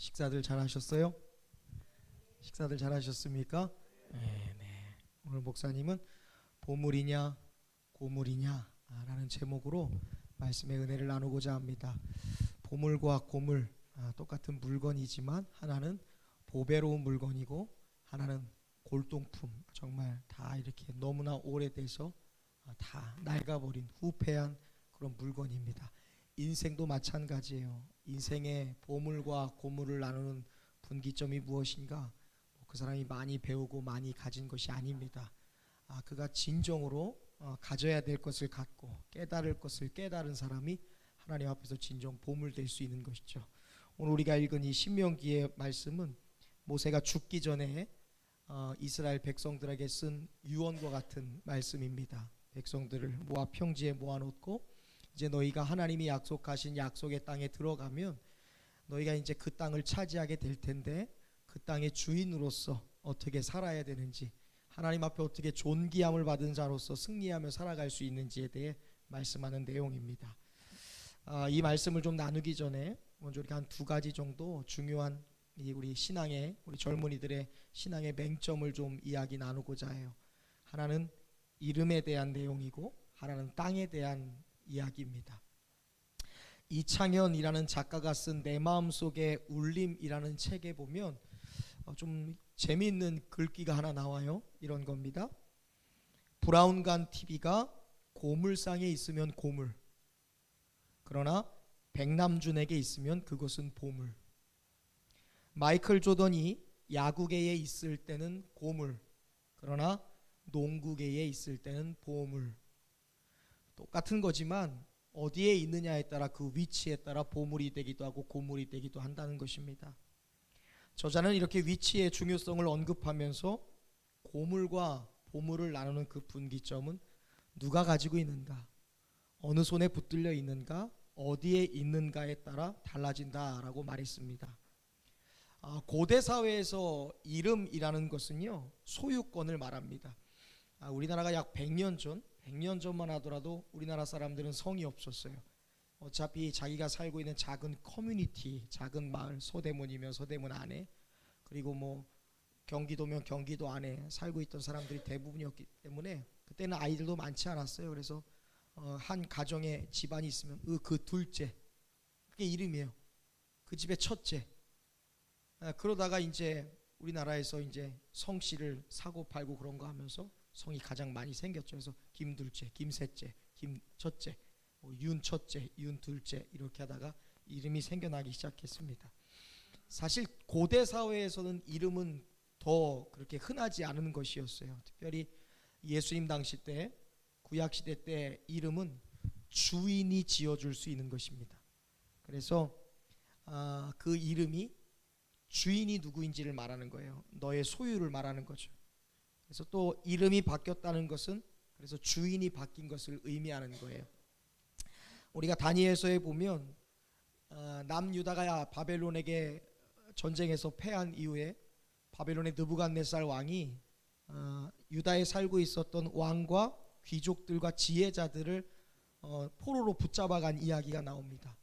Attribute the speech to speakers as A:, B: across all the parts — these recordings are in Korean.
A: 식사들 잘 하셨어요? 식사들 잘 하셨습니까? 네. 오늘 목사님은 보물이냐 고물이냐 라는 제목으로 말씀의 은혜를 나누고자 합니다. 보물과 고물 똑같은 물건이지만 하나는 보배로운 물건이고 하나는 골동품, 정말 다 이렇게 너무나 오래돼서 다 낡아버린 후패한 그런 물건입니다. 인생도 마찬가지예요. 인생의 보물과 고물을 나누는 분기점이 무엇인가? 그 사람이 많이 배우고 많이 가진 것이 아닙니다. 그가 진정으로 가져야 될 것을 갖고 깨달을 것을 깨달은 사람이 하나님 앞에서 진정 보물 될 수 있는 것이죠. 오늘 우리가 읽은 이 신명기의 말씀은 모세가 죽기 전에 이스라엘 백성들에게 쓴 유언과 같은 말씀입니다. 백성들을 모압 평지에 모아놓고 이제 너희가 하나님이 약속하신 약속의 땅에 들어가면 너희가 이제 그 땅을 차지하게 될 텐데 그 땅의 주인으로서 어떻게 살아야 되는지, 하나님 앞에 어떻게 존귀함을 받은 자로서 승리하며 살아갈 수 있는지에 대해 말씀하는 내용입니다. 이 말씀을 좀 나누기 전에 먼저 이렇게 한 두 가지 정도 중요한 우리 신앙의, 우리 젊은이들의 신앙의 맹점을 좀 이야기 나누고자 해요. 하나는 이름에 대한 내용이고 하나는 땅에 대한 이야기입니다. 이창현이라는 작가가 쓴 내 마음속의 울림이라는 책에 보면 좀 재미있는 글귀가 하나 나와요. 이런 겁니다. 브라운관 TV가 고물상에 있으면 고물, 그러나 백남준에게 있으면 그것은 보물. 마이클 조던이 야구계에 있을 때는 고물, 그러나 농구계에 있을 때는 보물. 똑같은 거지만 어디에 있느냐에 따라, 그 위치에 따라 보물이 되기도 하고 고물이 되기도 한다는 것입니다. 저자는 이렇게 위치의 중요성을 언급하면서 고물과 보물을 나누는 그 분기점은 누가 가지고 있는가, 어느 손에 붙들려 있는가, 어디에 있는가에 따라 달라진다라고 말했습니다. 고대 사회에서 이름이라는 것은요, 소유권을 말합니다. 우리나라가 약 100년 전만 하더라도 우리나라 사람들은 성이 없었어요. 어차피 자기가 살고 있는 작은 커뮤니티, 작은 마을, 서대문이면 서대문 안에, 그리고 뭐 경기도면 경기도 안에 살고 있던 사람들이 대부분이었기 때문에 그때는 아이들도 많지 않았어요. 그래서 한 가정에 집안이 있으면 그 둘째, 그게 이름이에요. 그 집의 첫째. 그러다가 이제 우리나라에서 이제 성씨를 사고 팔고 그런 거 하면서 성이 가장 많이 생겼죠. 그래서 김둘째, 김셋째, 김첫째, 윤첫째, 윤둘째 이렇게 하다가 이름이 생겨나기 시작했습니다. 사실 고대 사회에서는 이름은 더 그렇게 흔하지 않은 것이었어요. 특별히 예수님 당시 때, 구약 시대 때 이름은 주인이 지어줄 수 있는 것입니다. 그래서 그 이름이 주인이 누구인지를 말하는 거예요. 너의 소유를 말하는 거죠. 그래서 또 이름이 바뀌었다는 것은 그래서 주인이 바뀐 것을 의미하는 거예요. 우리가 다니엘서에 보면 남유다가 바벨론에게 전쟁에서 패한 이후에 바벨론의 느부갓네살 왕이 유다에 살고 있었던 왕과 귀족들과 지혜자들을 포로로 붙잡아간 이야기가 나옵니다.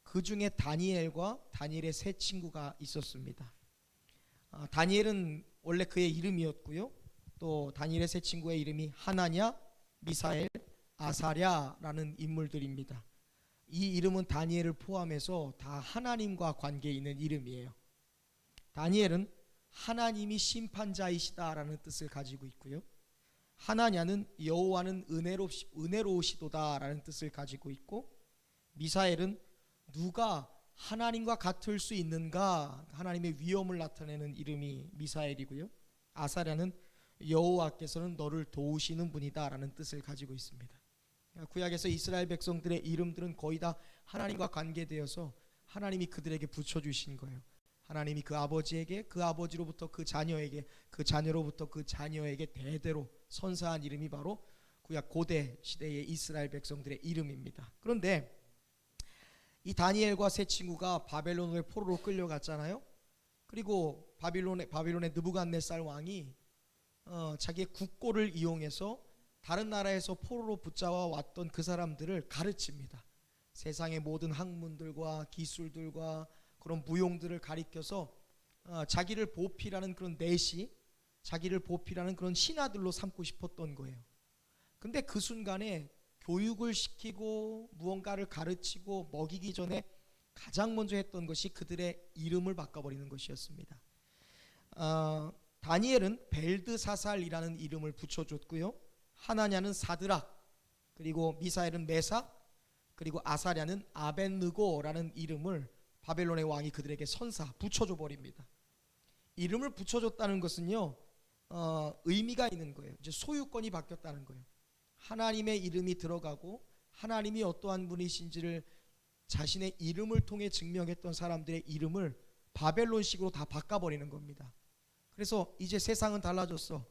A: 그 중에 다니엘과 다니엘의 세 친구가 있었습니다. 다니엘은 원래 그의 이름이었고요. 또 다니엘의 세 친구의 이름이 하나냐, 미사엘, 아사랴라는 인물들입니다. 이 이름은 다니엘을 포함해서 다 하나님과 관계 있는 이름이에요. 다니엘은 하나님이 심판자이시다라는 뜻을 가지고 있고요. 하나냐는 여호와는 은혜로우시도다라는 뜻을 가지고 있고, 미사엘은 누가 하나님과 같을 수 있는가, 하나님의 위엄을 나타내는 이름이 미사엘이고요. 아사랴는 여호와께서는 너를 도우시는 분이다 라는 뜻을 가지고 있습니다. 구약에서 이스라엘 백성들의 이름들은 거의 다 하나님과 관계되어서 하나님이 그들에게 붙여주신 거예요. 하나님이 그 아버지에게, 그 아버지로부터 그 자녀에게, 그 자녀로부터 그 자녀에게 대대로 선사한 이름이 바로 구약 고대 시대의 이스라엘 백성들의 이름입니다. 그런데 이 다니엘과 세 친구가 바벨론의 포로로 끌려갔잖아요. 그리고 바빌론의 느부갓네살 왕이 자기의 국고를 이용해서 다른 나라에서 포로로 붙잡아 왔던 그 사람들을 가르칩니다. 세상의 모든 학문들과 기술들과 그런 무용들을 가리켜서 자기를 보필하는 그런 내시, 자기를 보필하는 그런 신하들로 삼고 싶었던 거예요. 근데 그 순간에 교육을 시키고 무언가를 가르치고 먹이기 전에 가장 먼저 했던 것이 그들의 이름을 바꿔버리는 것이었습니다. 다니엘은 벨드사살이라는 이름을 붙여줬고요. 하나냐는 사드락, 그리고 미사엘은 메삭, 그리고 아사랴는 아벳느고라는 이름을 바벨론의 왕이 그들에게 선사 붙여줘 버립니다. 이름을 붙여줬다는 것은요, 의미가 있는 거예요. 이제 소유권이 바뀌었다는 거예요. 하나님의 이름이 들어가고 하나님이 어떠한 분이신지를 자신의 이름을 통해 증명했던 사람들의 이름을 바벨론식으로 다 바꿔버리는 겁니다. 그래서 이제 세상은 달라졌어.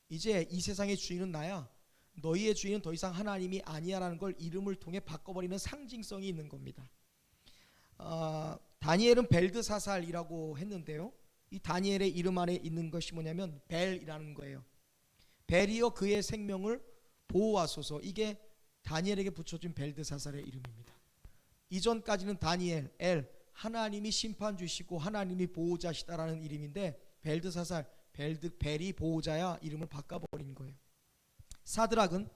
A: 이제 이 세상의 주인은 나야. 너희의 주인은 더 이상 하나님이 아니야라는 걸 이름을 통해 바꿔버리는 상징성이 있는 겁니다. 다니엘은 벨드사살이라고 했는데요, 이 다니엘의 이름 안에 있는 것이 뭐냐면 벨이라는 거예요. 벨이여 그의 생명을 보호하소서. 이게 다니엘에게 붙여진 벨드사살의 이름입니다. 이전까지는 다니엘, 엘, 하나님이 심판 주시고 하나님이 보호자시다라는 이름인데 벨드사살, 벨이 보호자야 이름을 바꿔버린 거예요. 사드락은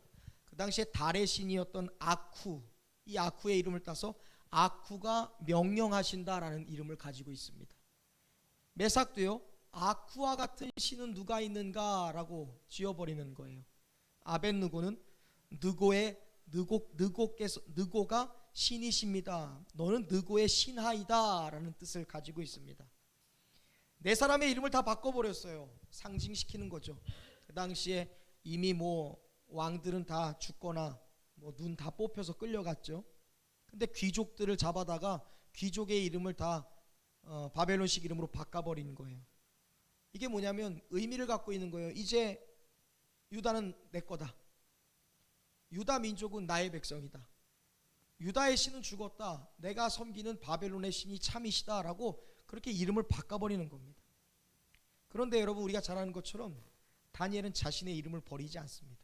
A: 그 당시에 달의 신이었던 아쿠, 이 아쿠의 이름을 따서 아쿠가 명령하신다라는 이름을 가지고 있습니다. 메삭도요, 아쿠와 같은 신은 누가 있는가라고 지어버리는 거예요. 아벳느고는 느고가 신이십니다. 너는 느고의 신하이다 라는 뜻을 가지고 있습니다. 네 사람의 이름을 다 바꿔버렸어요. 상징시키는 거죠. 그 당시에 이미 왕들은 다 죽거나 눈 다 뽑혀서 끌려갔죠. 근데 귀족들을 잡아다가 귀족의 이름을 다 바벨론식 이름으로 바꿔버리는 거예요. 이게 뭐냐면 의미를 갖고 있는 거예요. 이제 유다는 내 거다. 유다 민족은 나의 백성이다. 유다의 신은 죽었다. 내가 섬기는 바벨론의 신이 참이시다 라고 그렇게 이름을 바꿔버리는 겁니다. 그런데 여러분, 우리가 잘 아는 것처럼 다니엘은 자신의 이름을 버리지 않습니다.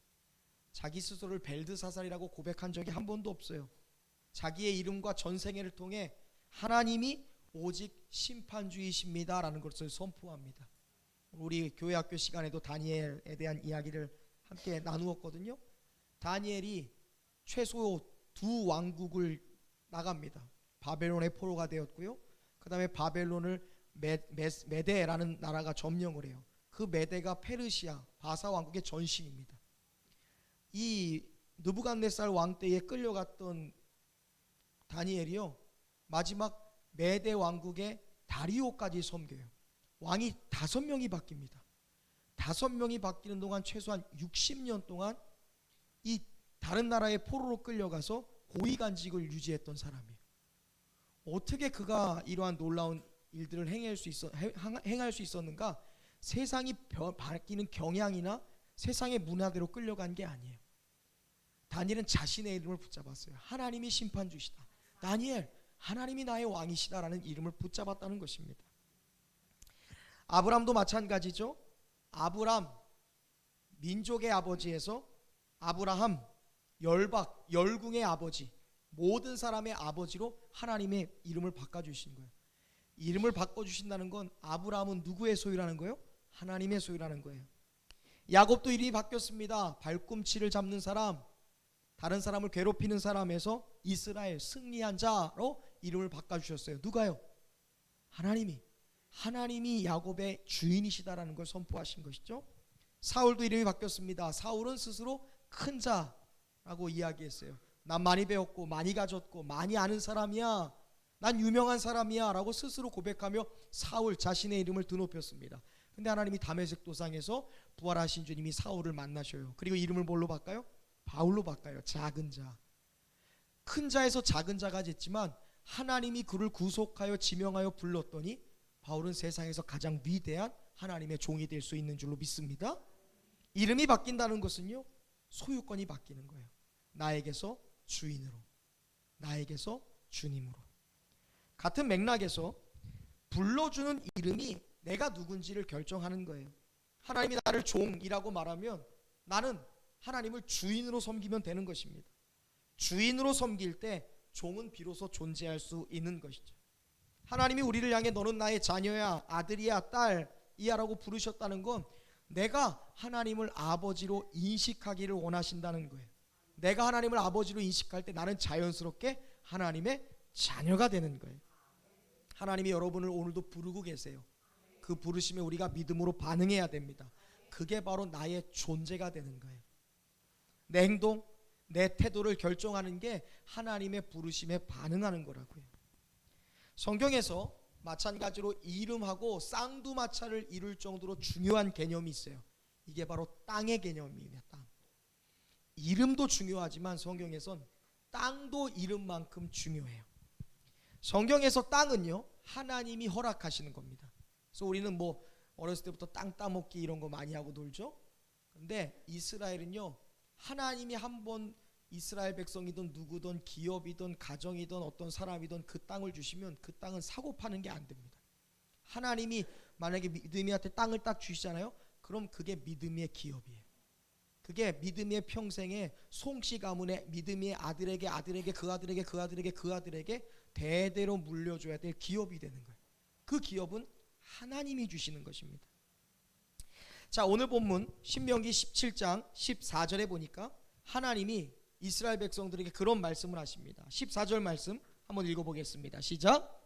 A: 자기 스스로를 벨드사살이라고 고백한 적이 한 번도 없어요. 자기의 이름과 전생애를 통해 하나님이 오직 심판주이십니다 라는 것을 선포합니다. 우리 교회 학교 시간에도 다니엘에 대한 이야기를 함께 나누었거든요. 다니엘이 최소 2 왕국을 나갑니다. 바벨론의 포로가 되었고요, 그 다음에 바벨론을 메데라는 나라가 점령을 해요. 그 메데가 페르시아 바사 왕국의 전신입니다. 이 느부갓네살 왕 때에 끌려갔던 다니엘이요, 마지막 메데 왕국의 다리오까지 섬겨요. 왕이 5명이 바뀝니다. 5명이 바뀌는 동안 최소한 60년 동안 이 다른 나라의 포로로 끌려가서 고위간직을 유지했던 사람이에요. 어떻게 그가 이러한 놀라운 일들을 행할 수 있었는가? 세상이 바뀌는 경향이나 세상의 문화대로 끌려간 게 아니에요. 다니엘은 자신의 이름을 붙잡았어요. 하나님이 심판주시다. 다니엘, 하나님이 나의 왕이시다라는 이름을 붙잡았다는 것입니다. 아브람도 마찬가지죠. 아브람, 민족의 아버지에서 아브라함, 열궁의 아버지, 모든 사람의 아버지로 하나님의 이름을 바꿔주신 거예요. 이름을 바꿔주신다는 건 아브라함은 누구의 소유라는 거예요? 하나님의 소유라는 거예요. 야곱도 이름이 바뀌었습니다. 발꿈치를 잡는 사람, 다른 사람을 괴롭히는 사람에서 이스라엘, 승리한 자로 이름을 바꿔주셨어요. 누가요? 하나님이 야곱의 주인이시다라는 걸 선포하신 것이죠. 사울도 이름이 바뀌었습니다. 사울은 스스로 큰 자라고 이야기했어요. 난 많이 배웠고 많이 가졌고 많이 아는 사람이야, 난 유명한 사람이야 라고 스스로 고백하며 사울 자신의 이름을 드높였습니다. 근데 하나님이 다메섹 도상에서 부활하신 주님이 사울을 만나셔요. 그리고 이름을 뭘로 바꿔요? 바울로 바꿔요. 작은 자. 큰 자에서 작은 자가 됐지만 하나님이 그를 구속하여 지명하여 불렀더니 바울은 세상에서 가장 위대한 하나님의 종이 될 수 있는 줄로 믿습니다. 이름이 바뀐다는 것은요, 소유권이 바뀌는 거예요. 나에게서 주인으로, 나에게서 주님으로. 같은 맥락에서 불러주는 이름이 내가 누군지를 결정하는 거예요. 하나님이 나를 종이라고 말하면 나는 하나님을 주인으로 섬기면 되는 것입니다. 주인으로 섬길 때 종은 비로소 존재할 수 있는 것이죠. 하나님이 우리를 향해 너는 나의 자녀야, 아들이야, 딸이야 라고 부르셨다는 건 내가 하나님을 아버지로 인식하기를 원하신다는 거예요. 내가 하나님을 아버지로 인식할 때 나는 자연스럽게 하나님의 자녀가 되는 거예요. 하나님이 여러분을 오늘도 부르고 계세요. 그 부르심에 우리가 믿음으로 반응해야 됩니다. 그게 바로 나의 존재가 되는 거예요. 내 행동, 내 태도를 결정하는 게 하나님의 부르심에 반응하는 거라고요. 성경에서 마찬가지로 이름하고 쌍두마차를 이룰 정도로 중요한 개념이 있어요. 이게 바로 땅의 개념입니다. 땅. 이름도 중요하지만 성경에선 땅도 이름만큼 중요해요. 성경에서 땅은요, 하나님이 허락하시는 겁니다. 그래서 우리는 뭐 어렸을 때부터 땅 따먹기 이런 거 많이 하고 놀죠. 근데 이스라엘은요, 하나님이 한번 이스라엘 백성이든 누구든 기업이든 가정이든 어떤 사람이든 그 땅을 주시면 그 땅은 사고 파는 게 안 됩니다. 하나님이 만약에 믿음이한테 땅을 딱 주시잖아요. 그럼 그게 믿음의 기업이에요. 그게 믿음의 평생에 송씨 가문의 믿음의 아들에게 그 아들에게 대대로 물려줘야 될 기업이 되는 거예요. 그 기업은 하나님이 주시는 것입니다. 자, 오늘 본문 신명기 17장 14절에 보니까 하나님이 이스라엘 백성들에게 그런 말씀을 하십니다. 14절 말씀 한번 읽어보겠습니다. 시작.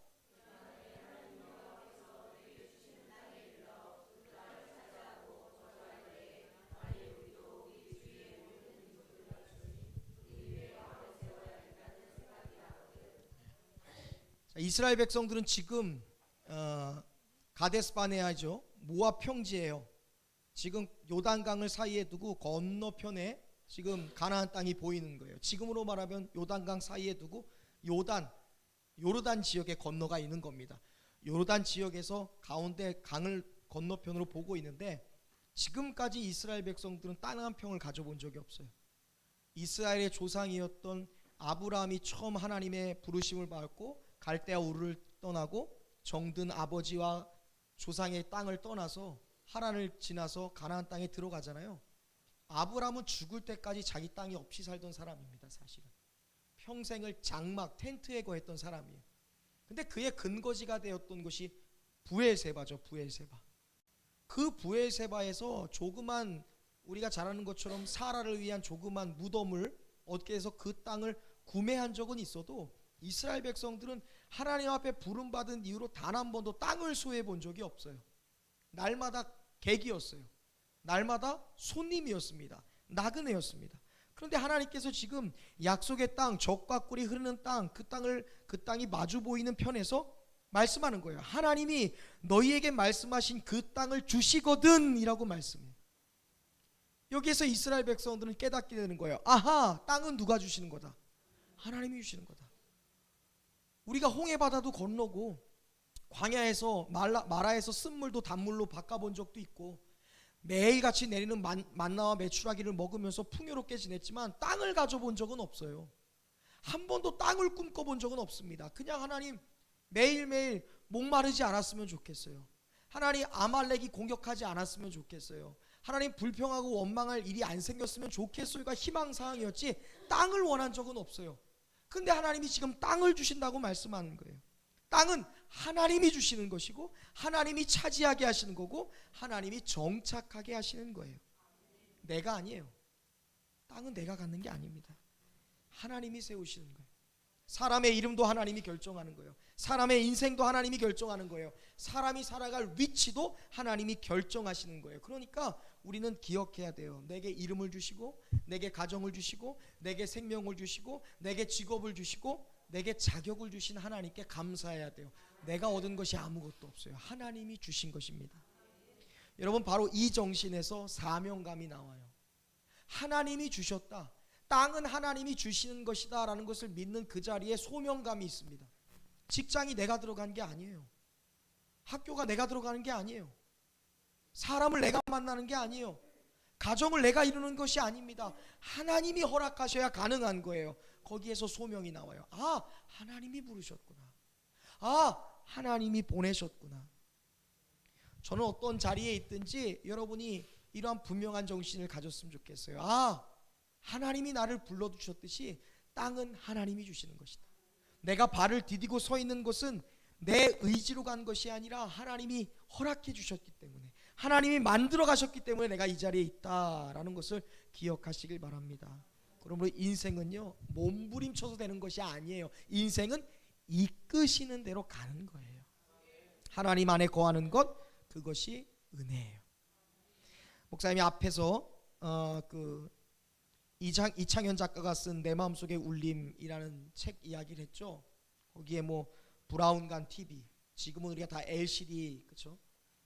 A: 자, 이스라엘 백성들은 지금 가데스바네아죠. 모압 평지예요. 지금 요단강을 사이에 두고 건너편에 지금 가나안 땅이 보이는 거예요. 지금으로 말하면 요단강 사이에 두고 요르단 지역에 건너가 있는 겁니다. 요르단 지역에서 가운데 강을 건너편으로 보고 있는데 지금까지 이스라엘 백성들은 땅 한 평을 가져본 적이 없어요. 이스라엘의 조상이었던 아브라함이 처음 하나님의 부르심을 받고 갈대아 우르를 떠나고 정든 아버지와 조상의 땅을 떠나서 하란을 지나서 가나안 땅에 들어가잖아요. 아브라함은 죽을 때까지 자기 땅이 없이 살던 사람입니다. 사실은 평생을 장막 텐트에 거했던 사람이에요. 근데 그의 근거지가 되었던 것이 브엘세바죠. 브엘세바. 그 브엘세바에서 조그만, 우리가 잘 아는 것처럼 사라를 위한 조그만 무덤을 얻게 해서 그 땅을 구매한 적은 있어도 이스라엘 백성들은 하나님 앞에 부름받은 이후로 단 한 번도 땅을 소유해 본 적이 없어요. 날마다 객이었어요. 날마다 손님이었습니다. 나그네였습니다. 그런데 하나님께서 지금 약속의 땅, 적과 꿀이 흐르는 땅, 그 땅이 마주 보이는 편에서 말씀하는 거예요. 하나님이 너희에게 말씀하신 그 땅을 주시거든 이라고 말씀해요. 여기에서 이스라엘 백성들은 깨닫게 되는 거예요. 아하, 땅은 누가 주시는 거다? 하나님이 주시는 거다. 우리가 홍해바다도 건너고 광야에서 마라에서 쓴물도 단물로 바꿔본 적도 있고 매일같이 내리는 만나와 메추라기를 먹으면서 풍요롭게 지냈지만 땅을 가져본 적은 없어요. 한 번도 땅을 꿈꿔본 적은 없습니다. 그냥 하나님 매일매일 목마르지 않았으면 좋겠어요. 하나님 아말렉이 공격하지 않았으면 좋겠어요. 하나님 불평하고 원망할 일이 안 생겼으면 좋겠어요가 희망사항이었지 땅을 원한 적은 없어요. 근데 하나님이 지금 땅을 주신다고 말씀하는 거예요. 땅은 하나님이 주시는 것이고 하나님이 차지하게 하시는 거고 하나님이 정착하게 하시는 거예요. 내가 아니에요. 땅은 내가 갖는 게 아닙니다. 하나님이 세우시는 거예요. 사람의 이름도 하나님이 결정하는 거예요. 사람의 인생도 하나님이 결정하는 거예요. 사람이 살아갈 위치도 하나님이 결정하시는 거예요. 그러니까 우리는 기억해야 돼요. 내게 이름을 주시고 내게 가정을 주시고 내게 생명을 주시고 내게 직업을 주시고 내게 자격을 주신 하나님께 감사해야 돼요. 내가 얻은 것이 아무것도 없어요. 하나님이 주신 것입니다. 여러분, 바로 이 정신에서 사명감이 나와요. 하나님이 주셨다, 땅은 하나님이 주시는 것이다 라는 것을 믿는 그 자리에 소명감이 있습니다. 직장이 내가 들어간 게 아니에요. 학교가 내가 들어가는 게 아니에요. 사람을 내가 만나는 게 아니에요. 가정을 내가 이루는 것이 아닙니다. 하나님이 허락하셔야 가능한 거예요. 거기에서 소명이 나와요. 아, 하나님이 부르셨구나. 아, 하나님이 보내셨구나. 저는 어떤 자리에 있든지 여러분이 이러한 분명한 정신을 가졌으면 좋겠어요. 아, 하나님이 나를 불러주셨듯이 땅은 하나님이 주시는 것이다. 내가 발을 디디고 서 있는 곳은 내 의지로 간 것이 아니라 하나님이 허락해 주셨기 때문에, 하나님이 만들어 가셨기 때문에 내가 이 자리에 있다라는 것을 기억하시길 바랍니다. 그러므로 인생은요, 몸부림쳐서 되는 것이 아니에요. 인생은 이끄시는 대로 가는 거예요. 하나님 안에 거하는 것, 그것이 은혜예요. 목사님이 앞에서 이창현 작가가 쓴 내 마음속의 울림이라는 책 이야기를 했죠. 거기에 뭐 브라운관 TV, 지금은 우리가 다 LCD, 그렇죠?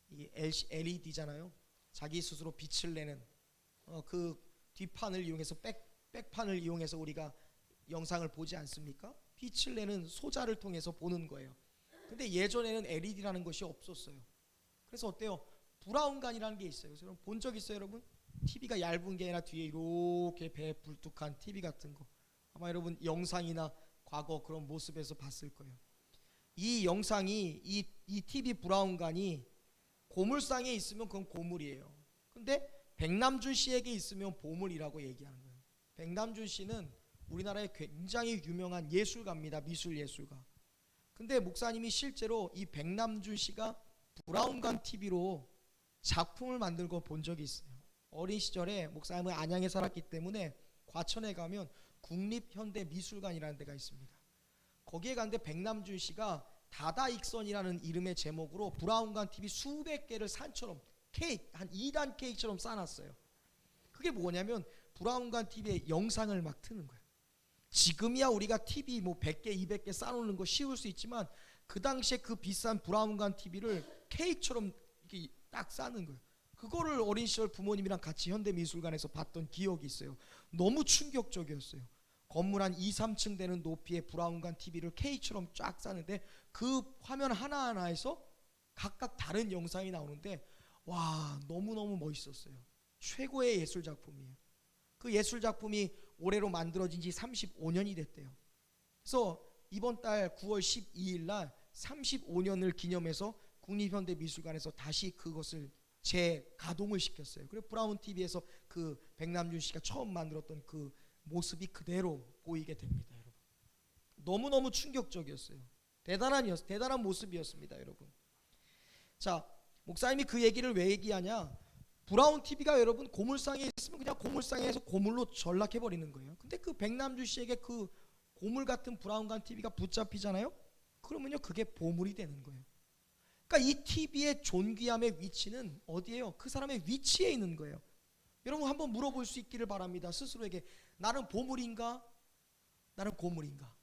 A: 이 LED잖아요. 자기 스스로 빛을 내는 그 뒷판을 이용해서 백판을 이용해서 우리가 영상을 보지 않습니까? 빛을 내는 소자를 통해서 보는 거예요. 근데 예전에는 LED라는 것이 없었어요. 그래서 어때요? 브라운관이라는 게 있어요. 여러분 본 적 있어요, 여러분? TV가 얇은 게 아니라 뒤에 이렇게 배 불뚝한 TV 같은 거, 아마 여러분 영상이나 과거 그런 모습에서 봤을 거예요. 이 영상이 이 TV 브라운관이 고물상에 있으면 그건 고물이에요. 근데 백남준 씨에게 있으면 보물이라고 얘기하는 거예요. 백남준 씨는 우리나라의 굉장히 유명한 예술가입니다. 미술 예술가. 근데 목사님이 실제로 이 백남준 씨가 브라운관 TV로 작품을 만들고 본 적이 있어요. 어린 시절에 목사님은 안양에 살았기 때문에 과천에 가면 국립현대미술관이라는 데가 있습니다. 거기에 갔는데 백남준 씨가 다다익선이라는 이름의 제목으로 브라운관 TV 수백 개를 산처럼 케이크, 한 2단 케이크처럼 쌓아놨어요. 그게 뭐냐면 브라운관 TV에 영상을 막 트는 거예요. 지금이야 우리가 TV 뭐 100개, 200개 쌓아놓는 거 쉬울 수 있지만 그 당시에 그 비싼 브라운관 TV를 케이크처럼 이렇게 딱 쌓는 거예요. 그거를 어린 시절 부모님이랑 같이 현대미술관에서 봤던 기억이 있어요. 너무 충격적이었어요. 건물 한 2, 3층 되는 높이의 브라운관 TV를 K처럼 쫙 쌓는데 그 화면 하나하나에서 각각 다른 영상이 나오는데 와, 너무너무 멋있었어요. 최고의 예술작품이에요. 그 예술작품이 올해로 만들어진 지 35년이 됐대요. 그래서 이번 달 9월 12일 날 35년을 기념해서 국립현대미술관에서 다시 그것을 재가동을 시켰어요. 그리고 브라운 TV에서 그 백남준 씨가 처음 만들었던 그 모습이 그대로 보이게 됩니다, 여러분. 너무너무 충격적이었어요. 대단한 모습이었습니다, 여러분. 자, 목사님이 그 얘기를 왜 얘기하냐? 브라운 TV가 여러분 고물상에 있으면 그냥 고물상에서 고물로 전락해 버리는 거예요. 근데 그 백남준 씨에게 그 고물 같은 브라운관 TV가 붙잡히잖아요. 그러면요, 그게 보물이 되는 거예요. 그러니까 이 TV의 존귀함의 위치는 어디예요? 그 사람의 위치에 있는 거예요. 여러분 한번 물어볼 수 있기를 바랍니다. 스스로에게 나는 보물인가? 나는 고물인가?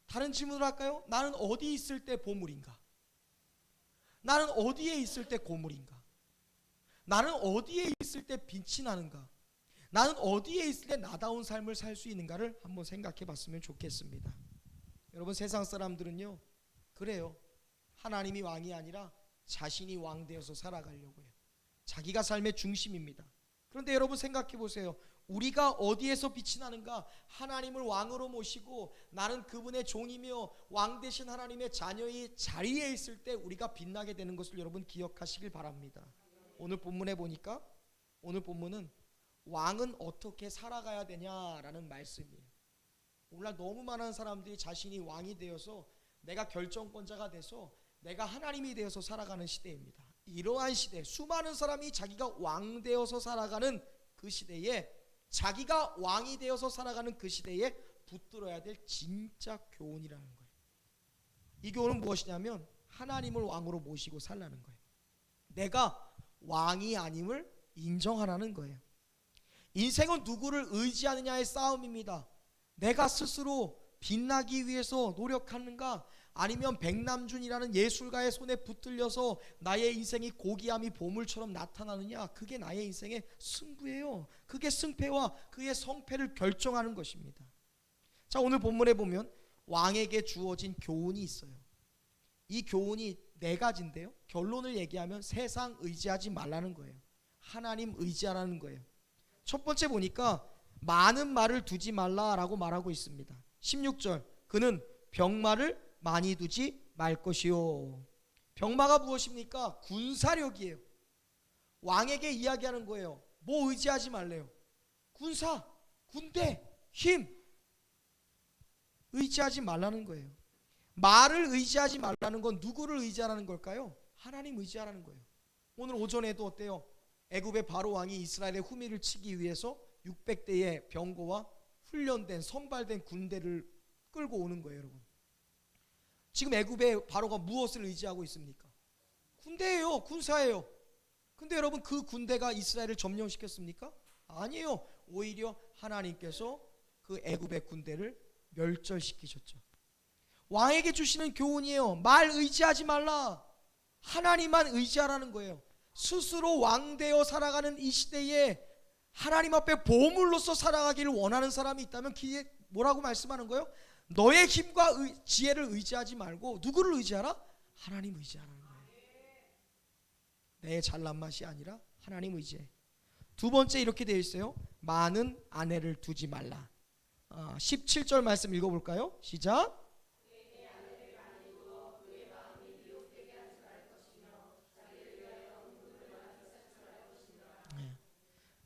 A: 다른 질문을 할까요? 나는 어디 있을 때 보물인가? 나는 어디에 있을 때 고물인가? 나는 어디에 있을 때 빛이 나는가? 나는 어디에 있을 때 나다운 삶을 살 수 있는가를 한번 생각해 봤으면 좋겠습니다. 여러분 세상 사람들은요 그래요. 하나님이 왕이 아니라 자신이 왕 되어서 살아가려고 해요. 자기가 삶의 중심입니다. 그런데 여러분 생각해 보세요. 우리가 어디에서 빛이 나는가? 하나님을 왕으로 모시고 나는 그분의 종이며 왕 되신 하나님의 자녀의 자리에 있을 때 우리가 빛나게 되는 것을 여러분 기억하시길 바랍니다. 오늘 본문에 보니까 오늘 본문은 왕은 어떻게 살아가야 되냐라는 말씀이에요. 오늘날 너무 많은 사람들이 자신이 왕이 되어서 내가 결정권자가 돼서 내가 하나님이 되어서 살아가는 시대입니다. 이러한 시대, 수많은 사람이 자기가 왕 되어서 살아가는 그 시대에, 자기가 왕이 되어서 살아가는 그 시대에 붙들어야 될 진짜 교훈이라는 거예요. 이 교훈은 무엇이냐면 하나님을 왕으로 모시고 살라는 거예요. 내가 왕이 아님을 인정하라는 거예요. 인생은 누구를 의지하느냐의 싸움입니다. 내가 스스로 빛나기 위해서 노력하는가, 아니면 백남준이라는 예술가의 손에 붙들려서 나의 인생이 고귀함이 보물처럼 나타나느냐, 그게 나의 인생의 승부예요. 그게 승패와 그의 성패를 결정하는 것입니다. 자, 오늘 본문에 보면 왕에게 주어진 교훈이 있어요. 이 교훈이 네 가지인데요, 결론을 얘기하면 세상 의지하지 말라는 거예요. 하나님 의지하라는 거예요. 첫 번째 보니까 많은 말을 두지 말라라고 말하고 있습니다. 16절, 그는 병마를 많이 두지 말 것이요. 병마가 무엇입니까? 군사력이에요. 왕에게 이야기하는 거예요. 뭐 의지하지 말래요? 군사, 군대, 힘 의지하지 말라는 거예요. 말을 의지하지 말라는 건 누구를 의지하라는 걸까요? 하나님 의지하라는 거예요. 오늘 오전에도 어때요? 애굽의 바로 왕이 이스라엘의 후미를 치기 위해서 600대의 병거와 훈련된 선발된 군대를 끌고 오는 거예요, 여러분. 지금 애굽의 바로가 무엇을 의지하고 있습니까? 군대예요, 군사예요. 근데 여러분, 그 군대가 이스라엘을 점령시켰습니까? 아니에요. 오히려 하나님께서 그 애굽의 군대를 멸절시키셨죠. 왕에게 주시는 교훈이에요. 말 의지하지 말라. 하나님만 의지하라는 거예요. 스스로 왕되어 살아가는 이 시대에 하나님 앞에 보물로서 살아가기를 원하는 사람이 있다면 뭐라고 말씀하는 거예요? 너의 힘과 지혜를 의지하지 말고 누구를 의지하라? 하나님 의지하라는 거예요. 내 잘난 맛이 아니라 하나님 의지해. 두 번째 이렇게 되어 있어요. 많은 아내를 두지 말라. 17절 말씀 읽어볼까요? 시작.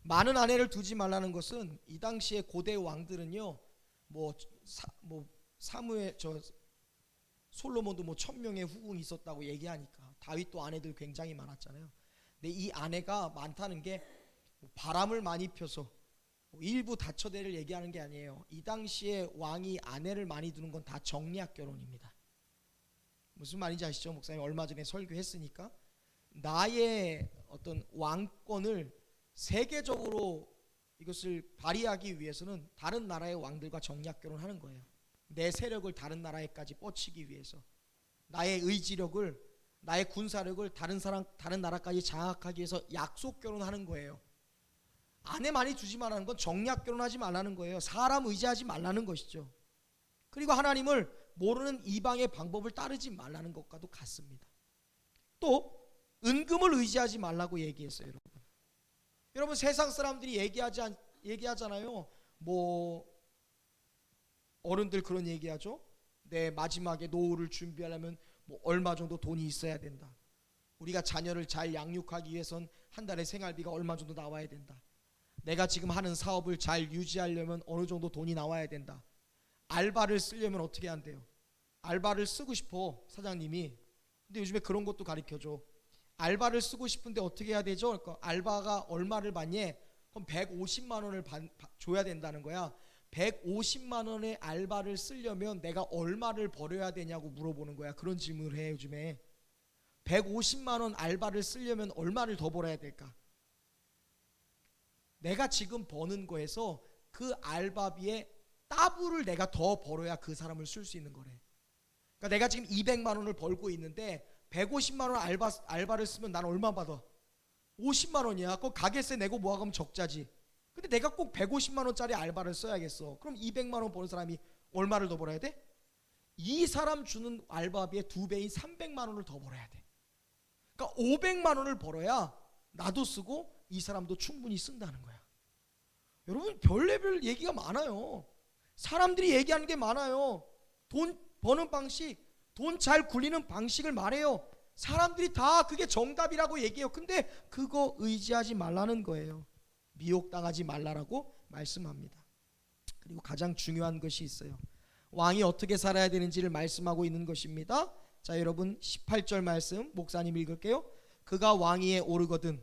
A: 많은 아내를 두지 말라는 것은 이 당시에 고대 왕들은요, 사무엘 솔로몬도 1000명의 후궁이 있었다고 얘기하니까 다윗도 아내들 굉장히 많았잖아요. 근데 이 아내가 많다는 게 바람을 많이 펴서 일부 다처제를 얘기하는 게 아니에요. 이 당시에 왕이 아내를 많이 두는 건 다 정략 결혼입니다. 무슨 말인지 아시죠? 목사님 얼마 전에 설교했으니까 나의 어떤 왕권을 세계적으로 이것을 발휘하기 위해서는 다른 나라의 왕들과 정략 결혼하는 거예요. 내 세력을 다른 나라에까지 뻗치기 위해서, 나의 의지력을, 나의 군사력을 다른 나라까지 장악하기 위해서 약속 결혼하는 거예요. 아내 많이 두지 말라는 건 정략 결혼하지 말라는 거예요. 사람 의지하지 말라는 것이죠. 그리고 하나님을 모르는 이방의 방법을 따르지 말라는 것과도 같습니다. 또 은금을 의지하지 말라고 얘기했어요, 여러분. 여러분, 세상 사람들이 얘기하잖아요. 어른들 그런 얘기하죠. 내 마지막에 노후를 준비하려면 얼마 정도 돈이 있어야 된다. 우리가 자녀를 잘 양육하기 위해선 한 달에 생활비가 얼마 정도 나와야 된다. 내가 지금 하는 사업을 잘 유지하려면 어느 정도 돈이 나와야 된다. 알바를 쓰려면 어떻게 한대요? 알바를 쓰고 싶어, 사장님이. 근데 요즘에 그런 것도 가르쳐줘. 알바를 쓰고 싶은데 어떻게 해야 되죠? 그러니까 알바가 얼마를 받니? 그럼 150만 원을 줘야 된다는 거야. 150만 원의 알바를 쓰려면 내가 얼마를 벌어야 되냐고 물어보는 거야. 그런 질문을 해, 요즘에. 150만 원 알바를 쓰려면 얼마를 더 벌어야 될까? 내가 지금 버는 거에서 그 알바비에 더블을 내가 더 벌어야 그 사람을 쓸 수 있는 거래. 그러니까 내가 지금 200만 원을 벌고 있는데 150만 원 알바를 쓰면 난 얼마 받아? 50만 원이야. 그거 가게세 내고 뭐하면 적자지. 근데 내가 꼭 150만 원짜리 알바를 써야겠어. 그럼 200만 원 버는 사람이 얼마를 더 벌어야 돼? 이 사람 주는 알바비의 2배인 300만 원을 더 벌어야 돼. 그러니까 500만 원을 벌어야 나도 쓰고 이 사람도 충분히 쓴다는 거야. 여러분, 별의별 얘기가 많아요. 사람들이 얘기하는 게 많아요. 돈 버는 방식, 돈 잘 굴리는 방식을 말해요. 사람들이 다 그게 정답이라고 얘기해요. 근데 그거 의지하지 말라는 거예요. 미혹당하지 말라라고 말씀합니다. 그리고 가장 중요한 것이 있어요. 왕이 어떻게 살아야 되는지를 말씀하고 있는 것입니다. 자, 여러분 18절 말씀 목사님 읽을게요. 그가 왕위에 오르거든,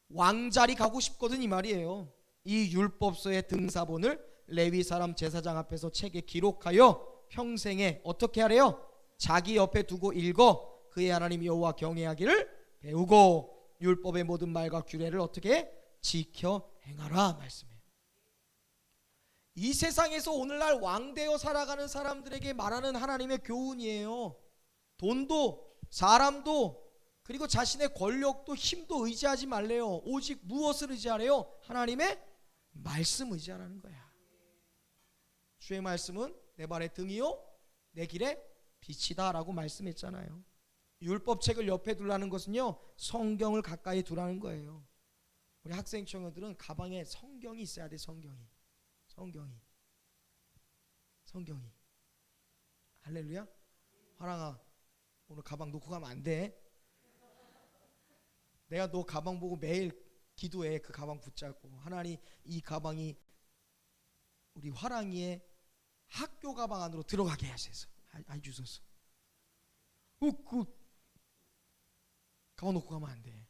A: 왕자리 가고 싶거든, 이 말이에요. 이 율법서의 등사본을 레위 사람 제사장 앞에서 책에 기록하여 평생에 어떻게 하래요? 자기 옆에 두고 읽어 그의 하나님 여호와 경외하기를 배우고 율법의 모든 말과 규례를 어떻게 지켜 행하라 말씀해요. 이 세상에서 오늘날 왕되어 살아가는 사람들에게 말하는 하나님의 교훈이에요. 돈도 사람도 그리고 자신의 권력도 힘도 의지하지 말래요. 오직 무엇을 의지하래요? 하나님의 말씀 의지하라는 거야. 주의 말씀은 내 발의 등이요 내 길의 빛이다 라고 말씀했잖아요. 율법책을 옆에 두라는 것은요, 성경을 가까이 두라는 거예요. 우리 학생 청년들은 가방에 성경이 있어야 돼. 성경이 할렐루야. 화랑아, 오늘 가방 놓고 가면 안 돼. 내가 너 가방 보고 매일 기도해. 그 가방 붙잡고, 하나님 이 가방이 우리 화랑이의 학교 가방 안으로 들어가게 하셔서, 아이 주웠어. 그 가만놓고 가면 안 돼.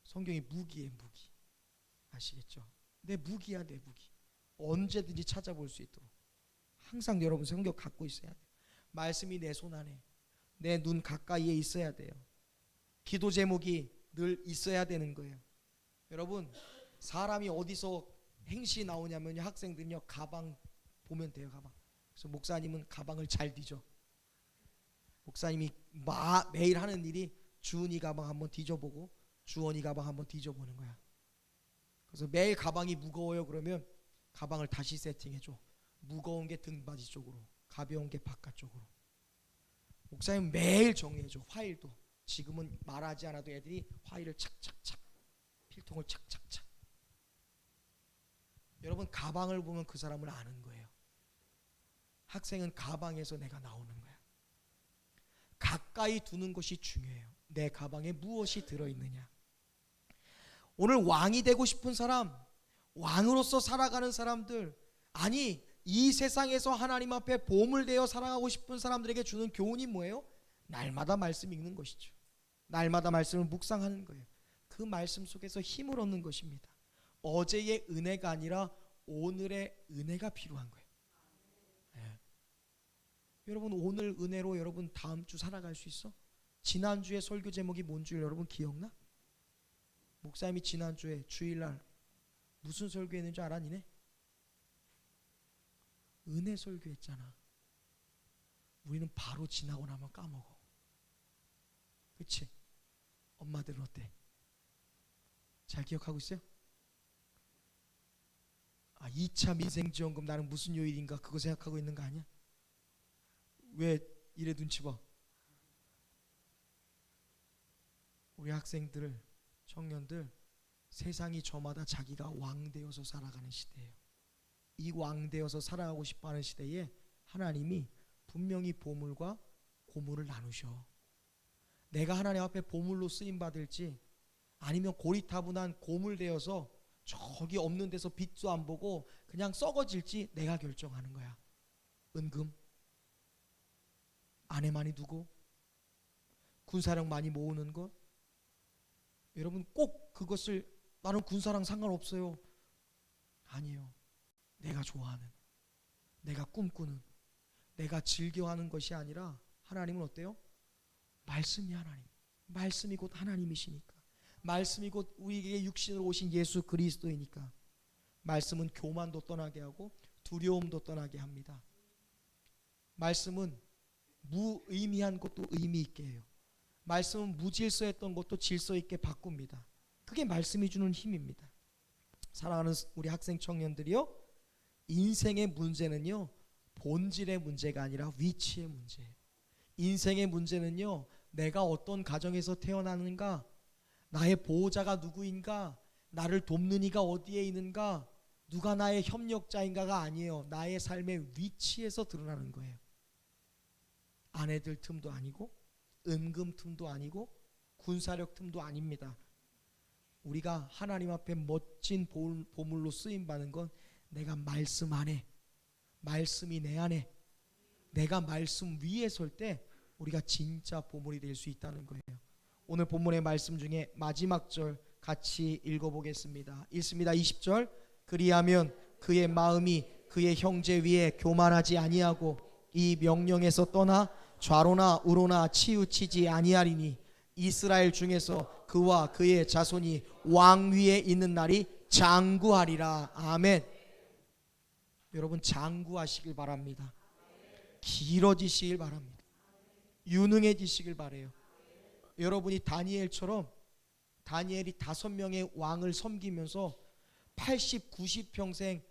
A: 성경이 무기에 무기. 아시겠죠? 내 무기야, 내 무기. 언제든지 찾아볼 수 있도록 항상 여러분 성경 갖고 있어야 돼요. 말씀이 내 손 안에, 내 눈 가까이에 있어야 돼요. 기도 제목이 늘 있어야 되는 거예요. 여러분, 사람이 어디서 행시 나오냐면요, 학생들은요 가방 보면 돼요. 가방. 그래서 목사님은 가방을 잘 뒤져. 목사님이 매일 하는 일이 주은이 가방 한번 뒤져보고 주원이 가방 한번 뒤져보는 거야. 그래서 매일 가방이 무거워요 그러면 가방을 다시 세팅해줘. 무거운 게 등받이 쪽으로, 가벼운 게 바깥쪽으로. 목사님 매일 정리해줘. 화일도 지금은 말하지 않아도 애들이 화일을 착착착, 필통을 착착착. 여러분, 가방을 보면 그 사람을 아는 거예요. 학생은 가방에서 내가 나오는 거야. 가까이 두는 것이 중요해요. 내 가방에 무엇이 들어있느냐. 오늘 왕이 되고 싶은 사람, 왕으로서 살아가는 사람들, 아니 이 세상에서 하나님 앞에 보물 되어 살아가고 싶은 사람들에게 주는 교훈이 뭐예요? 날마다 말씀 읽는 것이죠. 날마다 말씀을 묵상하는 거예요. 그 말씀 속에서 힘을 얻는 것입니다. 어제의 은혜가 아니라 오늘의 은혜가 필요한 거예요. 네. 여러분, 오늘 은혜로 여러분 다음 주 살아갈 수 있어? 지난주에 설교 제목이 뭔 줄 여러분 기억나? 목사님이 지난주에 주일날 무슨 설교했는지 알아 니네? 은혜 설교했잖아. 우리는 바로 지나고 나면 까먹어. 그치? 엄마들은 어때? 잘 기억하고 있어요? 2차 민생지원금 나는 무슨 요일인가 그거 생각하고 있는 거 아니야? 왜 이래 눈치 봐? 우리 학생들, 청년들, 세상이 저마다 자기가 왕 되어서 살아가는 시대예요. 이 왕 되어서 살아가고 싶어하는 시대에 하나님이 분명히 보물과 고물을 나누셔. 내가 하나님 앞에 보물로 쓰임 받을지 아니면 고리타분한 고물 되어서 저기 없는 데서 빛도 안 보고 그냥 썩어질지 내가 결정하는 거야. 은금 아내 많이 두고 군사력 많이 모으는 것. 여러분 꼭 그것을 나는 군사랑 상관없어요. 아니에요. 내가 좋아하는, 내가 꿈꾸는, 내가 즐겨하는 것이 아니라 하나님은 어때요? 말씀이 하나님, 말씀이 곧 하나님이시니까, 말씀이 곧 우리에게 육신으로 오신 예수 그리스도이니까 말씀은 교만도 떠나게 하고 두려움도 떠나게 합니다. 말씀은 무의미한 것도 의미 있게 해요. 말씀은 무질서했던 것도 질서 있게 바꿉니다. 그게 말씀이 주는 힘입니다. 사랑하는 우리 학생 청년들이요, 인생의 문제는요 본질의 문제가 아니라 위치의 문제예요. 인생의 문제는요 내가 어떤 가정에서 태어나는가, 나의 보호자가 누구인가, 나를 돕는 이가 어디에 있는가, 누가 나의 협력자인가가 아니에요. 나의 삶의 위치에서 드러나는 거예요. 아내들 틈도 아니고 은금 틈도 아니고 군사력 틈도 아닙니다. 우리가 하나님 앞에 멋진 보물로 쓰임받는 건 내가 말씀 안에, 말씀이 내 안에, 내가 말씀 위에 설 때 우리가 진짜 보물이 될 수 있다는 거예요. 오늘 본문의 말씀 중에 마지막 절 같이 읽어보겠습니다. 읽습니다. 20절. 그리하면 그의 마음이 그의 형제 위에 교만하지 아니하고 이 명령에서 떠나 좌로나 우로나 치우치지 아니하리니 이스라엘 중에서 그와 그의 자손이 왕 위에 있는 날이 장구하리라. 아멘. 여러분 장구하시길 바랍니다. 길어지시길 바랍니다. 유능해지시길 바라요. 여러분이 다니엘처럼, 다니엘이 5명의 왕을 섬기면서 80, 90평생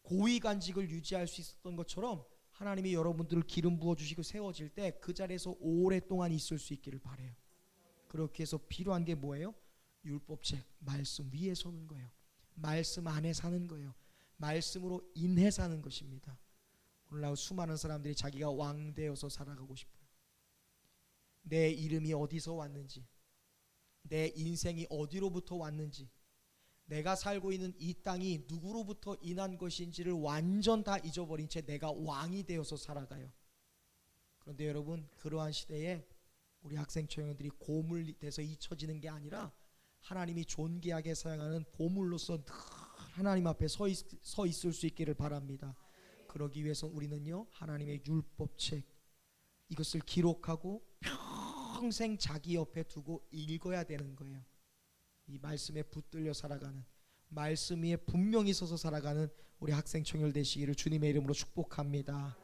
A: 고위관직을 유지할 수 있었던 것처럼 하나님이 여러분들을 기름 부어주시고 세워질 때 그 자리에서 오랫동안 있을 수 있기를 바라요. 그렇게 해서 필요한 게 뭐예요? 율법책, 말씀 위에 서는 거예요. 말씀 안에 사는 거예요. 말씀으로 인해 사는 것입니다. 오늘날 수많은 사람들이 자기가 왕 되어서 살아가고 싶어요. 내 이름이 어디서 왔는지, 내 인생이 어디로부터 왔는지, 내가 살고 있는 이 땅이 누구로부터 인한 것인지를 완전 다 잊어버린 채 내가 왕이 되어서 살아가요. 그런데 여러분, 그러한 시대에 우리 학생 청년들이 고물이 돼서 잊혀지는 게 아니라 하나님이 존귀하게 사용하는 보물로서 늘 하나님 앞에 서 있을 수 있기를 바랍니다. 그러기 위해서 우리는요, 하나님의 율법책 이것을 기록하고 평생 자기 옆에 두고 읽어야 되는 거예요. 이 말씀에 붙들려 살아가는, 말씀 위에 분명히 서서 살아가는 우리 학생 청년 되시기를 주님의 이름으로 축복합니다.